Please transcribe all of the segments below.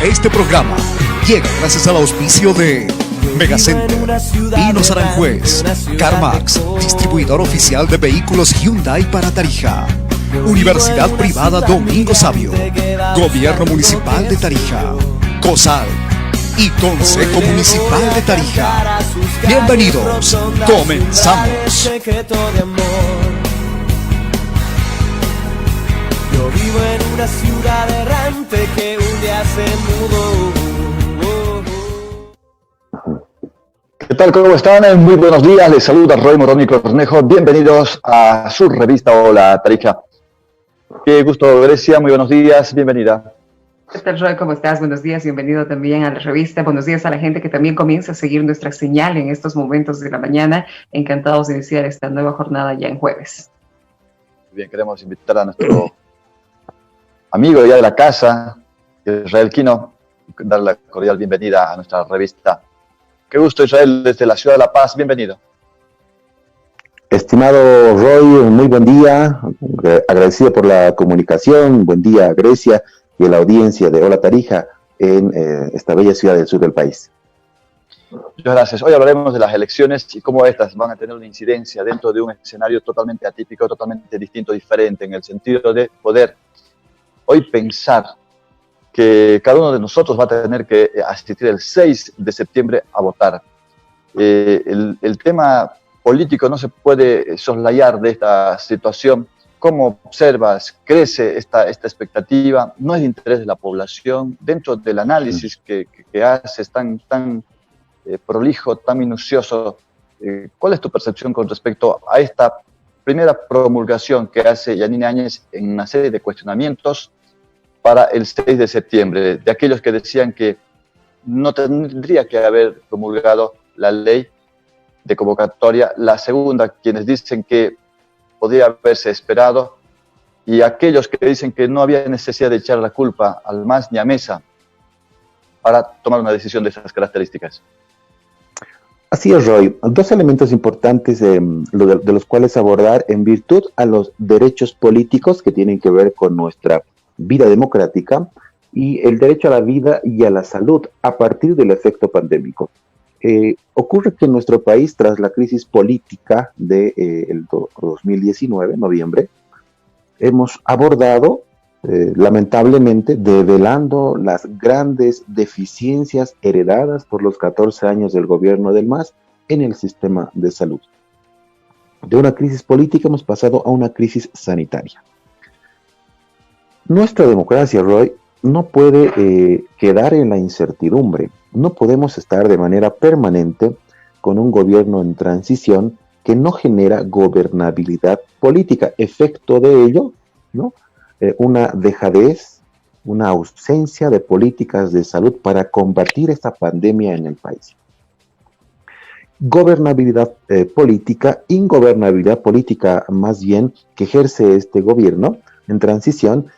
Este programa llega gracias al auspicio de Megacenter, Pinos Aranjuez, CarMax, distribuidor oficial de vehículos Hyundai para Tarija, Universidad Privada Domingo Sabio, Gobierno Municipal de Tarija, COSAL y Consejo Municipal de Tarija. Bienvenidos, comenzamos. Yo vivo en una ciudad errante que un día se mudó. ¿Qué tal? ¿Cómo están? Muy buenos días. Les saluda Roy Moroni Cornejo. Bienvenidos a su revista Hola Tarija. Qué gusto, Grecia. Muy buenos días. Bienvenida. ¿Qué tal, Roy? ¿Cómo estás? Buenos días. Bienvenido también a la revista. Buenos días a la gente que también comienza a seguir nuestra señal en estos momentos de la mañana. Encantados de iniciar esta nueva jornada ya en jueves. Bien, queremos invitar a nuestro amigo ya de la casa, Israel Quino, darle la cordial bienvenida a nuestra revista. Qué gusto, Israel, desde la ciudad de La Paz. Bienvenido. Estimado Roy, muy buen día. Agradecido por la comunicación. Buen día, Grecia, y a la audiencia de Hola Tarija en esta bella ciudad del sur del país. Muchas gracias. Hoy hablaremos de las elecciones y cómo estas van a tener una incidencia dentro de un escenario totalmente atípico, totalmente distinto, diferente, en el sentido de poder hoy pensar que cada uno de nosotros va a tener que asistir el 6 de septiembre a votar. El tema político no se puede soslayar de esta situación. ¿Cómo observas? ¿Crece esta expectativa? ¿No es de interés de la población? Dentro del análisis que haces tan prolijo, tan minucioso, ¿cuál es tu percepción con respecto a esta primera promulgación que hace Yanine Áñez en una serie de cuestionamientos para el 6 de septiembre, de aquellos que decían que no tendría que haber promulgado la ley de convocatoria, la segunda, quienes dicen que podría haberse esperado, y aquellos que dicen que no había necesidad de echar la culpa al MAS ni a Mesa para tomar una decisión de esas características? Así es, Roy. Dos elementos importantes de los cuales abordar en virtud a los derechos políticos que tienen que ver con nuestra vida democrática y el derecho a la vida y a la salud a partir del efecto pandémico. Ocurre que en nuestro país, tras la crisis política del 2019, noviembre, hemos abordado, lamentablemente, develando las grandes deficiencias heredadas por los 14 años del gobierno del MAS en el sistema de salud. De una crisis política hemos pasado a una crisis sanitaria. Nuestra democracia, Roy, no puede quedar en la incertidumbre. No podemos estar de manera permanente con un gobierno en transición que no genera gobernabilidad política. Efecto de ello, ¿no? Una dejadez, una ausencia de políticas de salud para combatir esta pandemia en el país. Gobernabilidad política, ingobernabilidad política más bien que ejerce este gobierno en transición,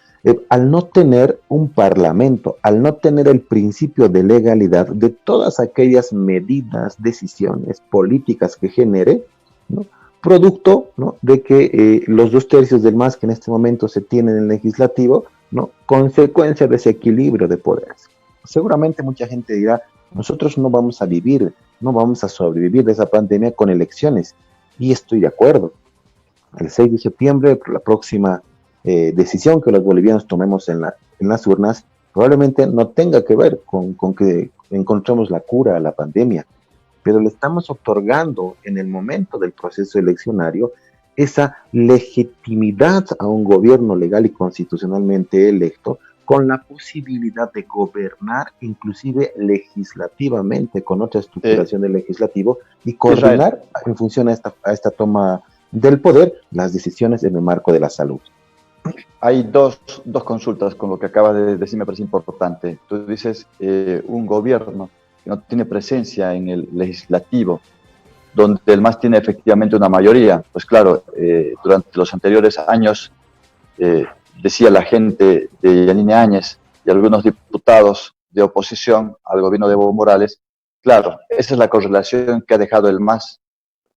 al no tener un parlamento, al no tener el principio de legalidad de todas aquellas medidas, decisiones políticas que genere, ¿no? Producto, ¿no?, de que los 2/3 del MAS que en este momento se tiene en el legislativo, ¿no?, consecuencia de ese equilibrio de poderes. Seguramente mucha gente dirá, nosotros no vamos a vivir, no vamos a sobrevivir de esa pandemia con elecciones, y estoy de acuerdo. El 6 de septiembre, la próxima decisión que los bolivianos tomemos en las urnas probablemente no tenga que ver con que encontremos la cura a la pandemia, pero le estamos otorgando en el momento del proceso eleccionario esa legitimidad a un gobierno legal y constitucionalmente electo con la posibilidad de gobernar inclusive legislativamente con otra estructuración del legislativo y coordinar en función a esta toma del poder las decisiones en el marco de la salud. Hay dos consultas con lo que acabas de decir, me parece importante. Tú dices un gobierno que no tiene presencia en el legislativo, donde el MAS tiene efectivamente una mayoría. Pues claro, durante los anteriores años, decía la gente de Yanine Áñez y algunos diputados de oposición al gobierno de Evo Morales, claro, esa es la correlación que ha dejado el MAS,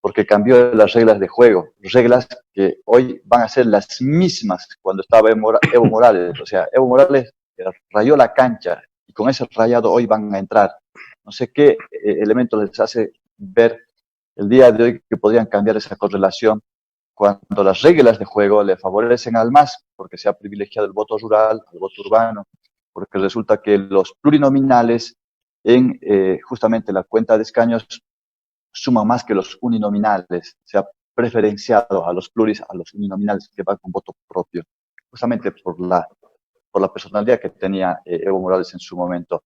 porque cambió las reglas de juego, reglas que hoy van a ser las mismas cuando estaba Evo Morales. O sea, Evo Morales rayó la cancha y con ese rayado hoy van a entrar. No sé qué elemento les hace ver el día de hoy que podrían cambiar esa correlación cuando las reglas de juego le favorecen al MAS, porque se ha privilegiado el voto rural, el voto urbano, porque resulta que los plurinominales en justamente la cuenta de escaños suman más que los uninominales. Se ha preferenciado a los pluris, a los uninominales que van con voto propio, justamente por la personalidad que tenía Evo Morales en su momento.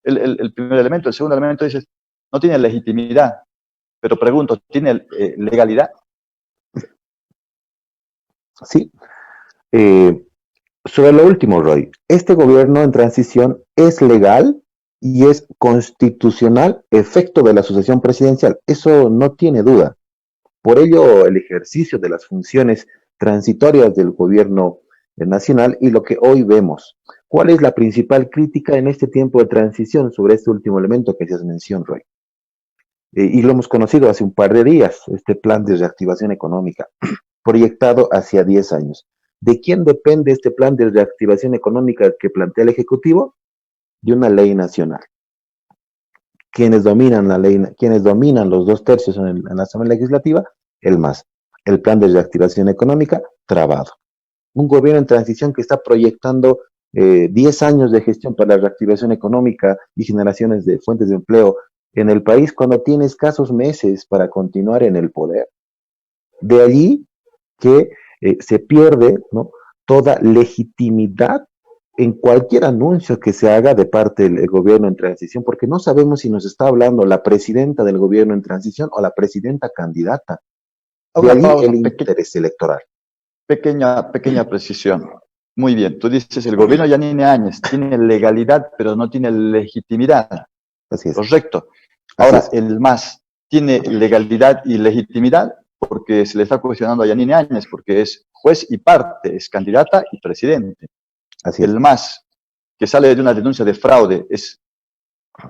El primer elemento. El segundo elemento dice, no tiene legitimidad, pero pregunto, ¿tiene legalidad? Sí. Sobre lo último, Roy, este gobierno en transición es legal y es constitucional efecto de la sucesión presidencial. Eso no tiene duda. Por ello, el ejercicio de las funciones transitorias del gobierno nacional y lo que hoy vemos. ¿Cuál es la principal crítica en este tiempo de transición sobre este último elemento que se mencionó, Roy? Y lo hemos conocido hace un par de días, este plan de reactivación económica, proyectado hacia 10 años. ¿De quién depende este plan de reactivación económica que plantea el Ejecutivo? De una ley nacional. Quienes dominan la ley, quienes dominan los 2/3 en la Asamblea Legislativa, el MAS. El plan de reactivación económica, trabado. Un gobierno en transición que está proyectando 10 años de gestión para la reactivación económica y generaciones de fuentes de empleo en el país cuando tiene escasos meses para continuar en el poder. De allí que se pierde, ¿no?, toda legitimidad en cualquier anuncio que se haga de parte del gobierno en transición, porque no sabemos si nos está hablando la presidenta del gobierno en transición o la presidenta candidata. De allí el interés electoral. Pequeña precisión. Muy bien, tú dices, el gobierno de Yanine Áñez tiene legalidad, pero no tiene legitimidad. Así es. Correcto. Ahora, el MAS tiene legalidad y legitimidad porque se le está cuestionando a Yanine Áñez, porque es juez y parte, es candidata y presidente. Así es. El MAS, que sale de una denuncia de fraude,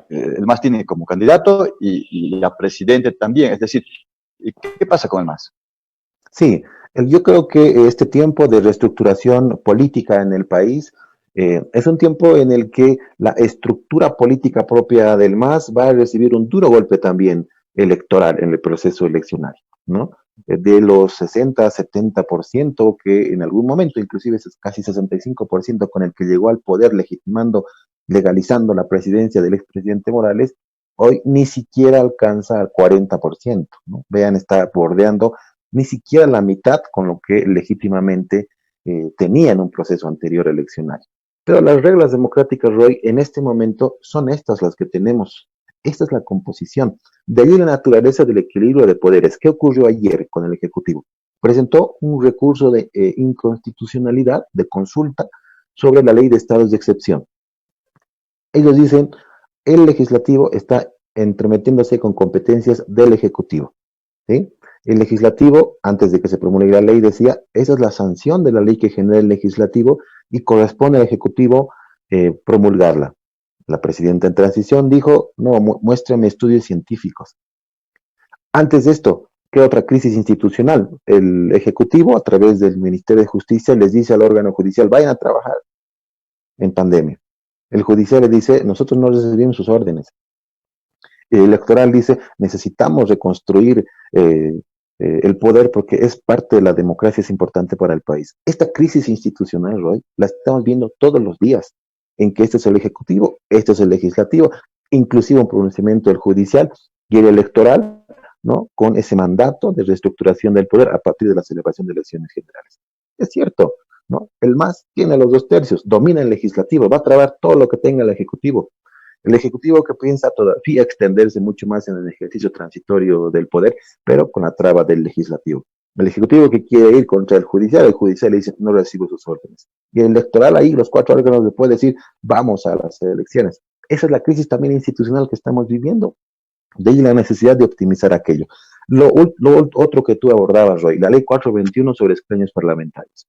el MAS tiene como candidato y a presidente también. Es decir, ¿qué pasa con el MAS? Sí, yo creo que este tiempo de reestructuración política en el país es un tiempo en el que la estructura política propia del MAS va a recibir un duro golpe también electoral en el proceso eleccionario, ¿no? De los 60-70% que en algún momento, inclusive es casi 65% con el que llegó al poder legitimando, legalizando la presidencia del expresidente Morales, hoy ni siquiera alcanza al 40%, ¿no? Vean, está bordeando ni siquiera la mitad con lo que legítimamente tenía en un proceso anterior eleccionario. Pero las reglas democráticas, Roy, en este momento son estas las que tenemos. Esta es la composición. De ahí la naturaleza del equilibrio de poderes. ¿Qué ocurrió ayer con el Ejecutivo? Presentó un recurso de inconstitucionalidad, de consulta, sobre la ley de estados de excepción. Ellos dicen, el legislativo está entrometiéndose con competencias del Ejecutivo, ¿sí? El legislativo, antes de que se promulgue la ley, decía, esa es la sanción de la ley que genera el legislativo y corresponde al Ejecutivo promulgarla. La presidenta en transición dijo, no, muéstrame estudios científicos. Antes de esto, ¿qué otra crisis institucional? El Ejecutivo, a través del Ministerio de Justicia, les dice al órgano judicial, vayan a trabajar en pandemia. El judicial le dice, nosotros no recibimos sus órdenes. El electoral dice, necesitamos reconstruir el poder porque es parte de la democracia, es importante para el país. Esta crisis institucional, Roy, la estamos viendo todos los días, en que este es el Ejecutivo, este es el Legislativo, inclusive un pronunciamiento del judicial y el electoral, ¿no?, con ese mandato de reestructuración del poder a partir de la celebración de elecciones generales. Es cierto, ¿no? El MAS tiene los 2/3, domina el Legislativo, va a trabar todo lo que tenga el Ejecutivo. El Ejecutivo que piensa todavía extenderse mucho más en el ejercicio transitorio del poder, pero con la traba del Legislativo. El Ejecutivo que quiere ir contra el Judicial le dice, no recibo sus órdenes. Y el electoral ahí, los 4 órganos le puede decir, vamos a las elecciones. Esa es la crisis también institucional que estamos viviendo. De ahí la necesidad de optimizar aquello. Lo otro que tú abordabas, Roy, la ley 421 sobre escaños parlamentarios.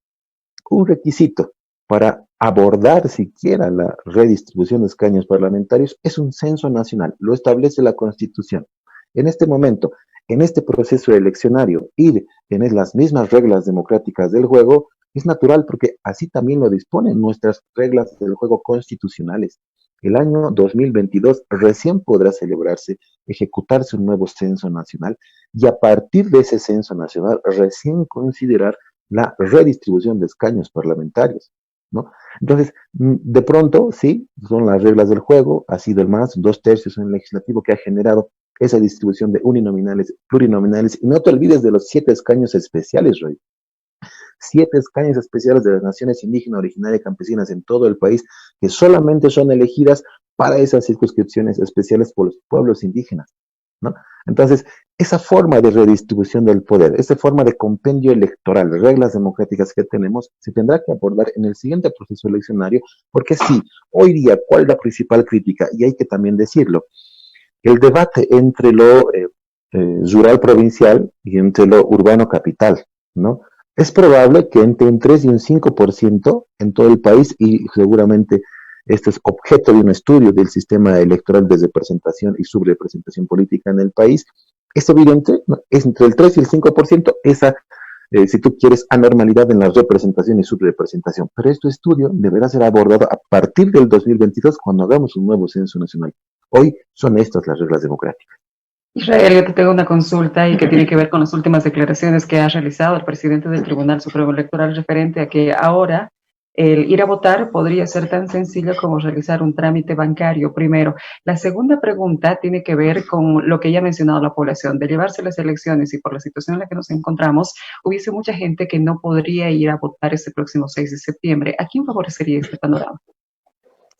Un requisito para abordar siquiera la redistribución de escaños parlamentarios es un censo nacional, lo establece la Constitución. En este momento, en este proceso eleccionario, ir en las mismas reglas democráticas del juego es natural porque así también lo disponen nuestras reglas del juego constitucionales. el año 2022 recién podrá celebrarse, ejecutarse un nuevo censo nacional y a partir de ese censo nacional recién considerar la redistribución de escaños parlamentarios, ¿no? Entonces, de pronto, sí, son las reglas del juego, ha sido el más, 2/3 en el legislativo que ha generado esa distribución de uninominales, plurinominales, y no te olvides de los 7 escaños especiales, Roy. 7 escaños especiales de las naciones indígenas, originarias y campesinas en todo el país, que solamente son elegidas para esas circunscripciones especiales por los pueblos indígenas, ¿no? Entonces, esa forma de redistribución del poder, esa forma de compendio electoral, de reglas democráticas que tenemos, se tendrá que abordar en el siguiente proceso eleccionario, porque sí, hoy día, ¿cuál es la principal crítica? Y hay que también decirlo, el debate entre lo rural provincial y entre lo urbano capital, ¿no? Es probable que entre un 3 y un 5% en todo el país, y seguramente este es objeto de un estudio del sistema electoral de representación y subrepresentación política en el país, es evidente, ¿no? Es entre el 3 y el 5% esa, si tú quieres, anormalidad en la representación y subrepresentación. Pero este estudio deberá ser abordado a partir del 2022 cuando hagamos un nuevo censo nacional. Hoy son estas las reglas democráticas. Israel, yo te tengo una consulta y que tiene que ver con las últimas declaraciones que ha realizado el presidente del Tribunal Supremo Electoral referente a que ahora el ir a votar podría ser tan sencillo como realizar un trámite bancario primero. La segunda pregunta tiene que ver con lo que ya ha mencionado la población, de llevarse las elecciones y por la situación en la que nos encontramos, hubiese mucha gente que no podría ir a votar este próximo 6 de septiembre. ¿A quién favorecería este panorama?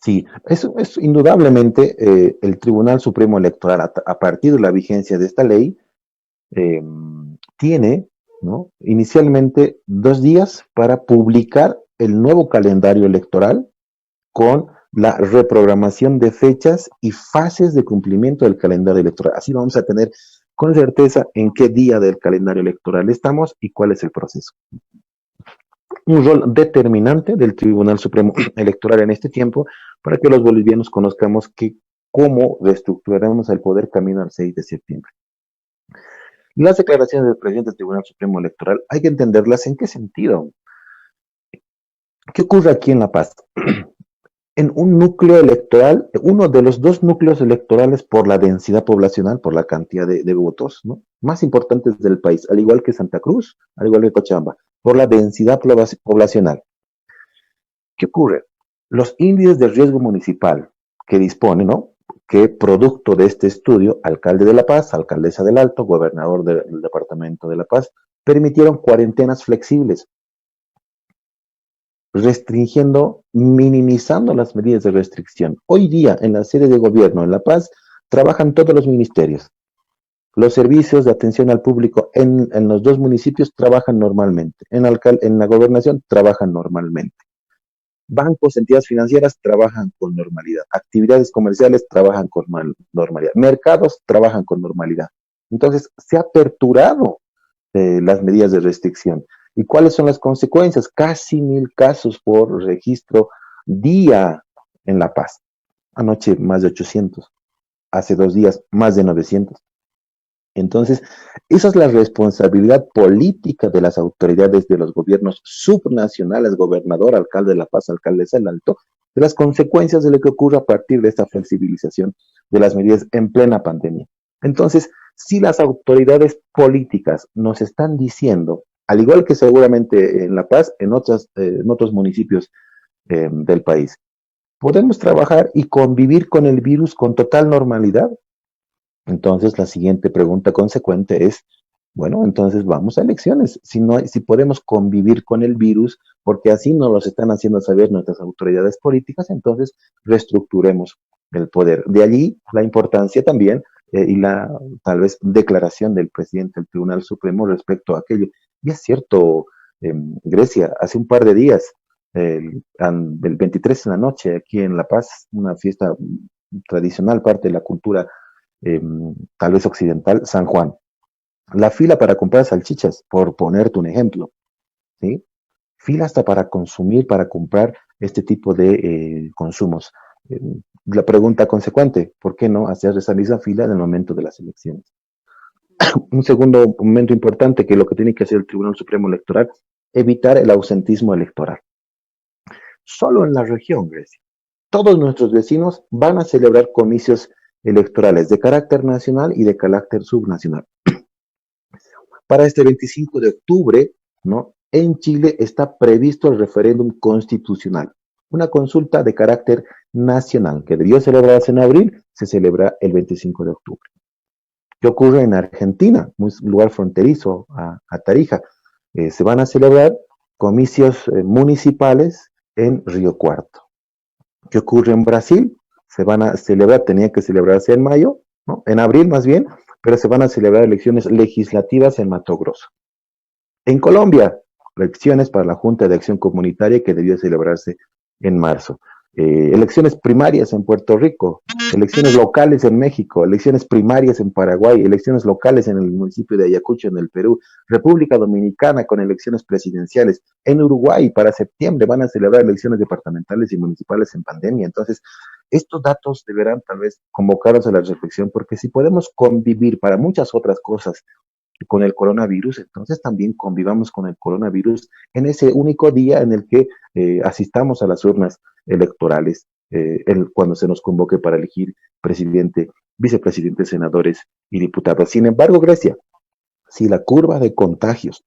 Sí, eso es indudablemente el Tribunal Supremo Electoral, a partir de la vigencia de esta ley, eh, tiene, ¿no?, inicialmente 2 días para publicar el nuevo calendario electoral con la reprogramación de fechas y fases de cumplimiento del calendario electoral. Así vamos a tener con certeza en qué día del calendario electoral estamos y cuál es el proceso. Un rol determinante del Tribunal Supremo Electoral en este tiempo para que los bolivianos conozcamos cómo reestructuraremos el poder camino al 6 de septiembre. Las declaraciones del presidente del Tribunal Supremo Electoral hay que entenderlas en qué sentido. ¿Qué ocurre aquí en La Paz? En un núcleo electoral, uno de los 2 núcleos electorales por la densidad poblacional, por la cantidad de votos, ¿no?, más importantes del país, al igual que Santa Cruz, al igual que Cochabamba, por la densidad poblacional. ¿Qué ocurre? Los índices de riesgo municipal que dispone, ¿no?, que producto de este estudio, alcalde de La Paz, alcaldesa del Alto, gobernador del departamento de La Paz, permitieron cuarentenas flexibles, restringiendo, minimizando las medidas de restricción. Hoy día, en la sede de gobierno en La Paz, trabajan todos los ministerios. Los servicios de atención al público en los 2 municipios trabajan normalmente. En la gobernación trabajan normalmente. Bancos, entidades financieras trabajan con normalidad. Actividades comerciales trabajan con normalidad. Mercados trabajan con normalidad. Entonces, se ha aperturado las medidas de restricción. ¿Y cuáles son las consecuencias? Casi 1,000 casos por registro día en La Paz. Anoche más de 800. Hace 2 días más de 900. Entonces, esa es la responsabilidad política de las autoridades de los gobiernos subnacionales, gobernador, alcalde de La Paz, alcaldesa del Alto, de las consecuencias de lo que ocurre a partir de esta flexibilización de las medidas en plena pandemia. Entonces, si las autoridades políticas nos están diciendo, al igual que seguramente en La Paz, en otros municipios del país, podemos trabajar y convivir con el virus con total normalidad. Entonces, la siguiente pregunta consecuente es, bueno, entonces vamos a elecciones. Si podemos convivir con el virus, porque así nos lo están haciendo saber nuestras autoridades políticas, entonces reestructuremos el poder. De allí la importancia también y la tal vez declaración del presidente del Tribunal Supremo respecto a aquello. Y es cierto, Grecia, hace un par de días, el 23 en la noche, aquí en La Paz, una fiesta tradicional, parte de la cultura tal vez occidental, San Juan. La fila para comprar salchichas, por ponerte un ejemplo, ¿sí? Fila hasta para consumir, para comprar este tipo de consumos. La pregunta consecuente, ¿por qué no hacer esa misma fila en el momento de las elecciones? Un segundo momento importante, que es lo que tiene que hacer el Tribunal Supremo Electoral, evitar el ausentismo electoral. Solo en la región, Grecia, todos nuestros vecinos van a celebrar comicios electorales de carácter nacional y de carácter subnacional. Para este 25 de octubre, ¿no? En Chile está previsto el referéndum constitucional, una consulta de carácter nacional que debió celebrarse en abril, se celebra el 25 de octubre. ¿Qué ocurre en Argentina? Un lugar fronterizo a Tarija. Se van a celebrar comicios municipales en Río Cuarto. ¿Qué ocurre en Brasil? Se van a celebrar, tenía que celebrarse en mayo, ¿no? En abril más bien, pero se van a celebrar elecciones legislativas en Mato Grosso. En Colombia, elecciones para la Junta de Acción Comunitaria que debió celebrarse en marzo. Elecciones primarias en Puerto Rico, elecciones locales en México, elecciones primarias en Paraguay, elecciones locales en el municipio de Ayacucho, en el Perú, República Dominicana con elecciones presidenciales. En Uruguay, para septiembre, van a celebrar elecciones departamentales y municipales en pandemia. Entonces, estos datos deberán tal vez convocarnos a la reflexión, porque si podemos convivir para muchas otras cosas con el coronavirus, entonces también convivamos con el coronavirus en ese único día en el que asistamos a las urnas electorales, cuando se nos convoque para elegir presidente, vicepresidente, senadores y diputados. Sin embargo, Grecia, si la curva de contagios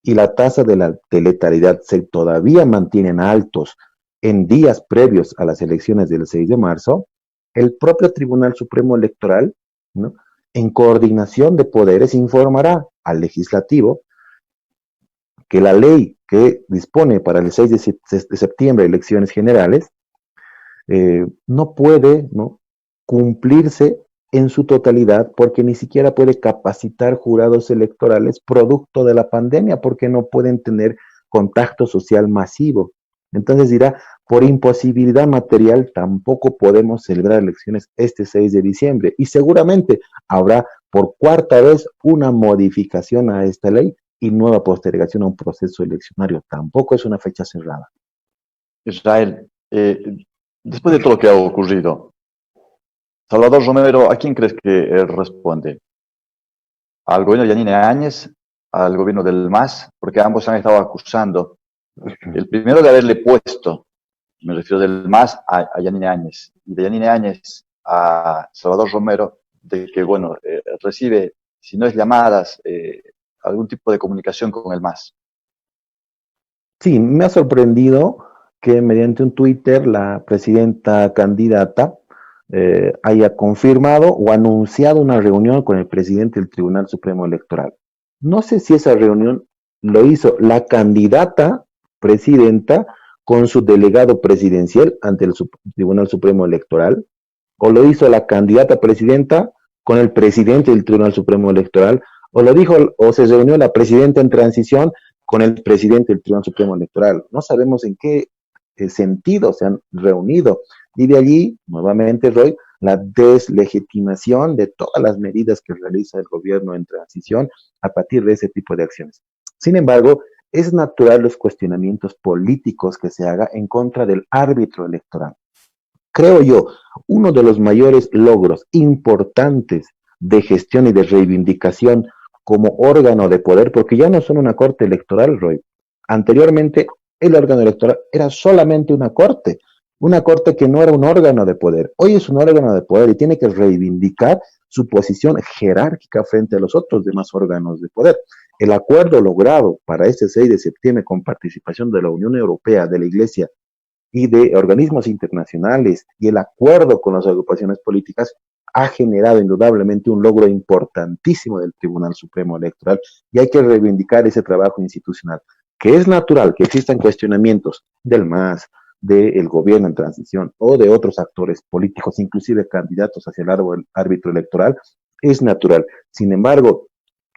y la tasa de letalidad se todavía mantienen altos en días previos a las elecciones del 6 de marzo, el propio Tribunal Supremo Electoral, ¿no?, en coordinación de poderes, informará al legislativo que la ley que dispone para el 6 de septiembre elecciones generales no puede, ¿no?, cumplirse en su totalidad, porque ni siquiera puede capacitar jurados electorales producto de la pandemia, porque no pueden tener contacto social masivo. Entonces dirá, por imposibilidad material tampoco podemos celebrar elecciones este 6 de diciembre, y seguramente habrá por cuarta vez una modificación a esta ley y nueva postergación a un proceso eleccionario. Tampoco es una fecha cerrada. Israel, después de todo lo que ha ocurrido, Salvador Romero, ¿a quién crees que responde? ¿Al gobierno de Yanine Áñez? ¿Al gobierno del MAS? Porque ambos han estado acusando. El primero de haberle puesto, me refiero del MAS a Yanine Áñez, y de Yanine Áñez a Salvador Romero, de que, bueno, recibe, si no es llamadas, algún tipo de comunicación con el MAS. Sí, me ha sorprendido que mediante un Twitter la presidenta candidata haya confirmado o anunciado una reunión con el presidente del Tribunal Supremo Electoral. No sé si esa reunión lo hizo la candidata presidenta con su delegado presidencial ante el Tribunal Supremo Electoral, o lo hizo la candidata presidenta con el presidente del Tribunal Supremo Electoral, o lo dijo o se reunió la presidenta en transición con el presidente del Tribunal Supremo Electoral. No sabemos en qué sentido se han reunido. Y de allí, nuevamente, Roy, la deslegitimación de todas las medidas que realiza el gobierno en transición a partir de ese tipo de acciones. Sin embargo, es natural los cuestionamientos políticos que se haga en contra del árbitro electoral. Creo yo, uno de los mayores logros importantes de gestión y de reivindicación como órgano de poder, porque ya no son una corte electoral, Roy. Anteriormente, el órgano electoral era solamente una corte que no era un órgano de poder. Hoy es un órgano de poder y tiene que reivindicar su posición jerárquica frente a los otros demás órganos de poder. El acuerdo logrado para este 6 de septiembre con participación de la Unión Europea, de la Iglesia y de organismos internacionales, y el acuerdo con las agrupaciones políticas ha generado indudablemente un logro importantísimo del Tribunal Supremo Electoral, y hay que reivindicar ese trabajo institucional, que es natural que existan cuestionamientos del MAS, del gobierno en transición o de otros actores políticos, inclusive candidatos hacia el árbitro electoral, es natural. Sin embargo,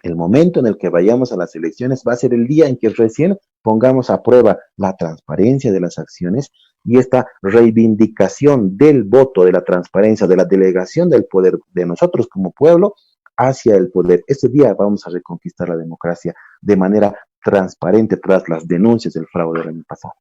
el momento en el que vayamos a las elecciones va a ser el día en que recién pongamos a prueba la transparencia de las acciones y esta reivindicación del voto, de la transparencia, de la delegación del poder de nosotros como pueblo hacia el poder. Ese día vamos a reconquistar la democracia de manera transparente tras las denuncias del fraude del año pasado.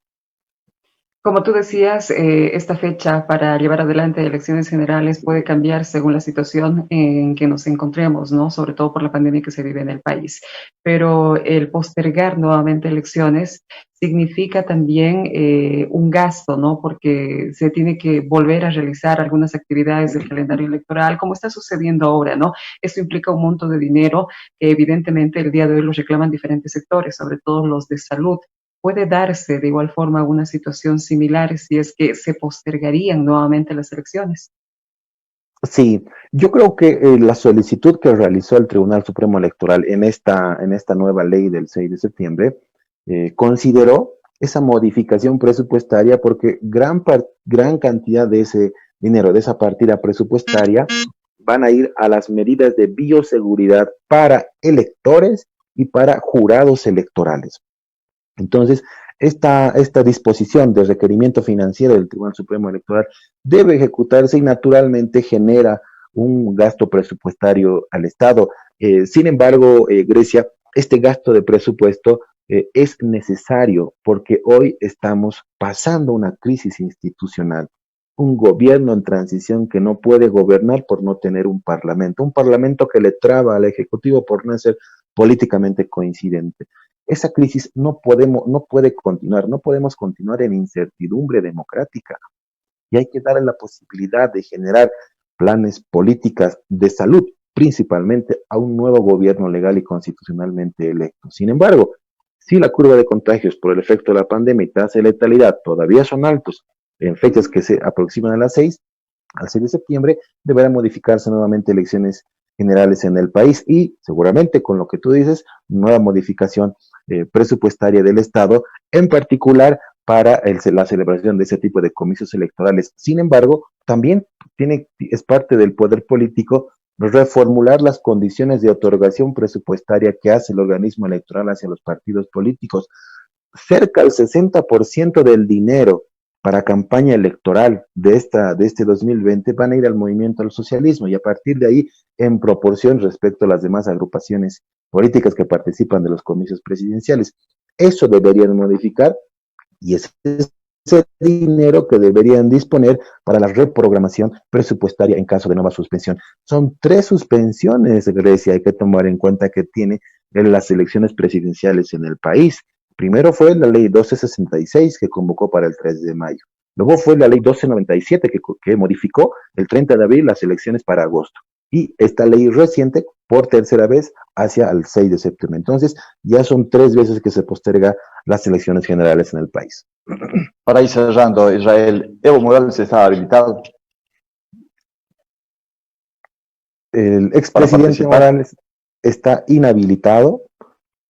Como tú decías, esta fecha para llevar adelante elecciones generales puede cambiar según la situación en que nos encontremos, ¿no? Sobre todo por la pandemia que se vive en el país. Pero el postergar nuevamente elecciones significa también un gasto, ¿no? Porque se tiene que volver a realizar algunas actividades del calendario electoral, como está sucediendo ahora, ¿no? Esto implica un monto de dinero que evidentemente el día de hoy lo reclaman diferentes sectores, sobre todo los de salud. ¿Puede darse de igual forma una situación similar si es que se postergarían nuevamente las elecciones? Sí, yo creo que la solicitud que realizó el Tribunal Supremo Electoral en esta nueva ley del 6 de septiembre consideró esa modificación presupuestaria porque gran cantidad de ese dinero, de esa partida presupuestaria, van a ir a las medidas de bioseguridad para electores y para jurados electorales. Entonces, esta disposición de requerimiento financiero del Tribunal Supremo Electoral debe ejecutarse y naturalmente genera un gasto presupuestario al Estado. Sin embargo, Grecia, este gasto de presupuesto es necesario porque hoy estamos pasando una crisis institucional, un gobierno en transición que no puede gobernar por no tener un parlamento que le traba al Ejecutivo por no ser políticamente coincidente. Esa crisis no puede continuar, no podemos continuar en incertidumbre democrática y hay que darle la posibilidad de generar planes, políticas de salud, principalmente a un nuevo gobierno legal y constitucionalmente electo. Sin embargo, si la curva de contagios por el efecto de la pandemia y tasa de letalidad todavía son altos en fechas que se aproximan a las 6, al 6 de septiembre, deberán modificarse nuevamente elecciones generales en el país y seguramente con lo que tú dices, nueva modificación presupuestaria del Estado, en particular para la celebración de ese tipo de comicios electorales. Sin embargo, también es parte del poder político reformular las condiciones de otorgación presupuestaria que hace el organismo electoral hacia los partidos políticos. Cerca del 60% del dinero para campaña electoral de este 2020 van a ir al movimiento al socialismo y a partir de ahí, en proporción respecto a las demás agrupaciones políticas que participan de los comicios presidenciales. Eso deberían modificar y ese dinero que deberían disponer para la reprogramación presupuestaria en caso de nueva suspensión. Son 3 suspensiones, Grecia, hay que tomar en cuenta que tiene en las elecciones presidenciales en el país. Primero fue la ley 1266 que convocó para el 3 de mayo. Luego fue la ley 1297 que modificó el 30 de abril las elecciones para agosto. Y esta ley reciente, por tercera vez, hacia el 6 de septiembre. Entonces, ya son 3 veces que se posterga las elecciones generales en el país. Para ir cerrando, Israel, ¿Evo Morales está habilitado? El expresidente Morales está inhabilitado,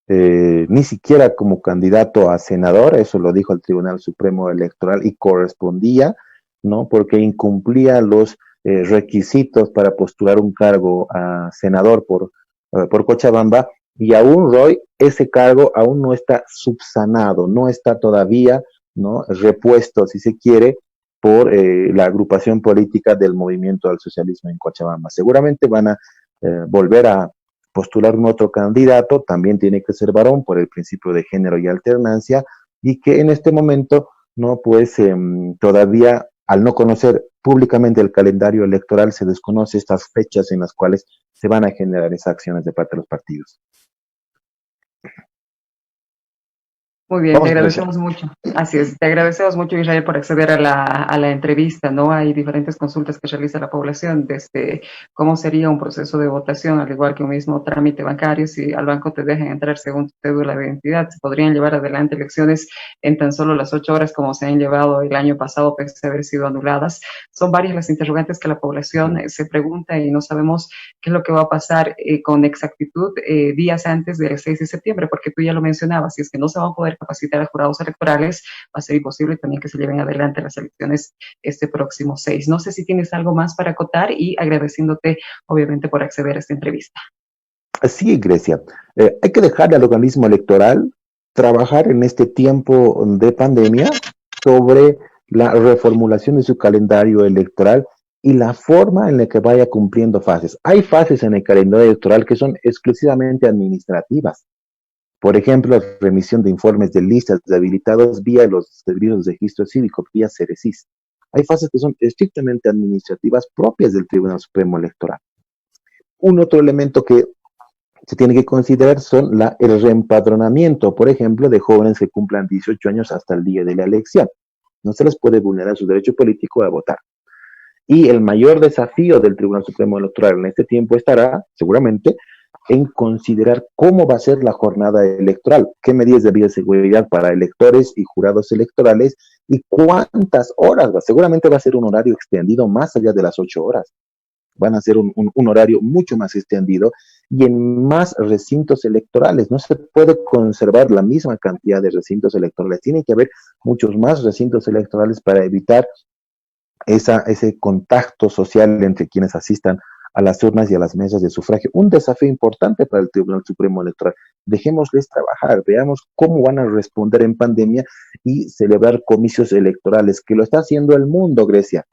ni siquiera como candidato a senador, eso lo dijo el Tribunal Supremo Electoral y correspondía, ¿no? Porque incumplía los requisitos para postular un cargo a senador por Cochabamba, y aún, Roy, ese cargo aún no está subsanado, no está todavía, ¿no?, repuesto, si se quiere, por la agrupación política del Movimiento al Socialismo en Cochabamba. Seguramente van a volver a postular un otro candidato, también tiene que ser varón por el principio de género y alternancia, y que en este momento, no, pues todavía, al no conocer públicamente el calendario electoral, se desconoce estas fechas en las cuales se van a generar esas acciones de parte de los partidos. Muy bien, te agradecemos mucho. Así es, te agradecemos mucho, Israel, por acceder a la entrevista, ¿no? Hay diferentes consultas que realiza la población, desde cómo sería un proceso de votación, al igual que un mismo trámite bancario, si al banco te dejan entrar según tu cédula de identidad, se podrían llevar adelante elecciones en tan solo las 8 horas como se han llevado el año pasado, pese a haber sido anuladas. Son varias las interrogantes que la población se pregunta y no sabemos qué es lo que va a pasar con exactitud días antes del 6 de septiembre, porque tú ya lo mencionabas, si es que no se van a poder capacitar a jurados electorales, va a ser imposible también que se lleven adelante las elecciones este próximo 6. No sé si tienes algo más para acotar y agradeciéndote, obviamente, por acceder a esta entrevista. Sí, Grecia. Hay que dejarle al organismo electoral trabajar en este tiempo de pandemia sobre la reformulación de su calendario electoral y la forma en la que vaya cumpliendo fases. Hay fases en el calendario electoral que son exclusivamente administrativas. Por ejemplo, remisión de informes de listas de habilitados vía los servicios de registro cívico, vía Cerecis. Hay fases que son estrictamente administrativas propias del Tribunal Supremo Electoral. Un otro elemento que se tiene que considerar son el reempadronamiento, por ejemplo, de jóvenes que cumplan 18 años hasta el día de la elección. No se les puede vulnerar su derecho político a votar. Y el mayor desafío del Tribunal Supremo Electoral en este tiempo estará, seguramente, en considerar cómo va a ser la jornada electoral, qué medidas de bioseguridad para electores y jurados electorales y cuántas horas. Seguramente va a ser un horario extendido más allá de las 8 horas. Van a ser un horario mucho más extendido y en más recintos electorales. No se puede conservar la misma cantidad de recintos electorales. Tiene que haber muchos más recintos electorales para evitar ese contacto social entre quienes asistan a las urnas y a las mesas de sufragio. Un desafío importante para el Tribunal Supremo Electoral. Dejémosles trabajar, veamos cómo van a responder en pandemia y celebrar comicios electorales, que lo está haciendo el mundo, Grecia.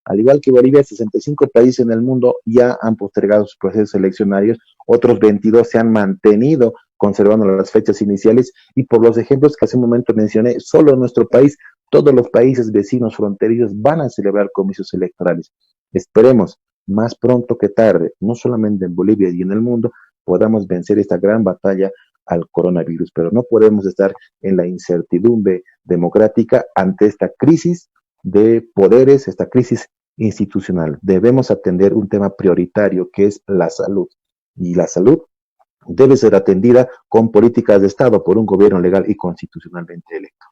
Al igual que Bolivia, 65 países en el mundo ya han postergado sus procesos eleccionarios, otros 22 se han mantenido conservando las fechas iniciales y por los ejemplos que hace un momento mencioné, solo en nuestro país, todos los países vecinos fronterizos van a celebrar comicios electorales. Esperemos, más pronto que tarde, no solamente en Bolivia y en el mundo, podamos vencer esta gran batalla al coronavirus, pero no podemos estar en la incertidumbre democrática ante esta crisis de poderes, esta crisis institucional. Debemos atender un tema prioritario que es la salud. Y la salud debe ser atendida con políticas de Estado por un gobierno legal y constitucionalmente electo.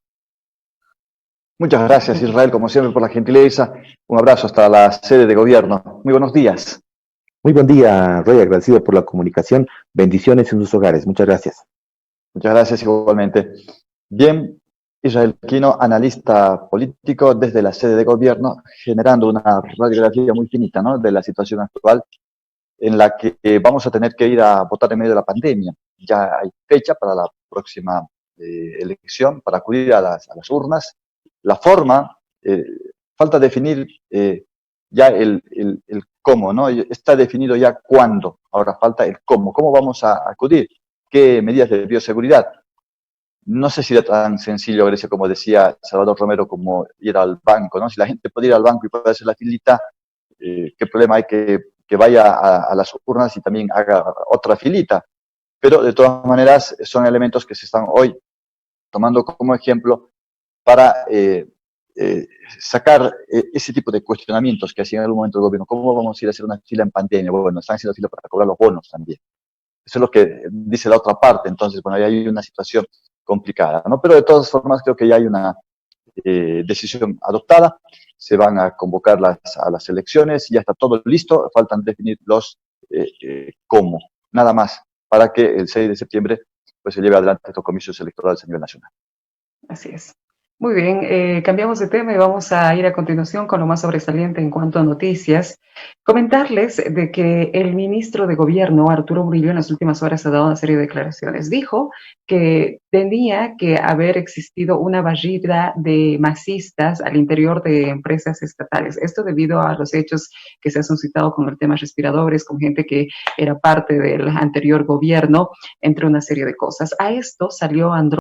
Muchas gracias, Israel, como siempre, por la gentileza. Un abrazo hasta la sede de gobierno. Muy buenos días. Muy buen día, Roy, agradecido por la comunicación. Bendiciones en sus hogares. Muchas gracias. Muchas gracias igualmente. Bien, Israel Quino, analista político desde la sede de gobierno, generando una radiografía muy finita, ¿no?, de la situación actual en la que vamos a tener que ir a votar en medio de la pandemia. Ya hay fecha para la próxima elección, para acudir a las urnas. La forma, falta definir ya el cómo, ¿no? Está definido ya cuándo, ahora falta el cómo. ¿Cómo vamos a acudir? ¿Qué medidas de bioseguridad? No sé si era tan sencillo, Grecia, como decía Salvador Romero, como ir al banco, ¿no? Si la gente puede ir al banco y puede hacer la filita, ¿qué problema hay que vaya a las urnas y también haga otra filita? Pero de todas maneras son elementos que se están hoy tomando como ejemplo para sacar ese tipo de cuestionamientos que hacía en algún momento el gobierno. ¿Cómo vamos a ir a hacer una fila en pandemia? Bueno, están haciendo fila para cobrar los bonos también. Eso es lo que dice la otra parte. Entonces, bueno, ahí hay una situación complicada, ¿no? Pero de todas formas creo que ya hay una decisión adoptada. Se van a convocar a las elecciones, ya está todo listo, faltan definir los cómo, nada más, para que el 6 de septiembre pues, se lleve adelante estos comicios electorales a nivel nacional. Así es. Muy bien, cambiamos de tema y vamos a ir a continuación con lo más sobresaliente en cuanto a noticias. Comentarles de que el ministro de Gobierno, Arturo Murillo, en las últimas horas ha dado una serie de declaraciones. Dijo que tenía que haber existido una barrida de masistas al interior de empresas estatales. Esto debido a los hechos que se han suscitado con el tema respiradores, con gente que era parte del anterior gobierno, entre una serie de cosas. A esto salió Andrés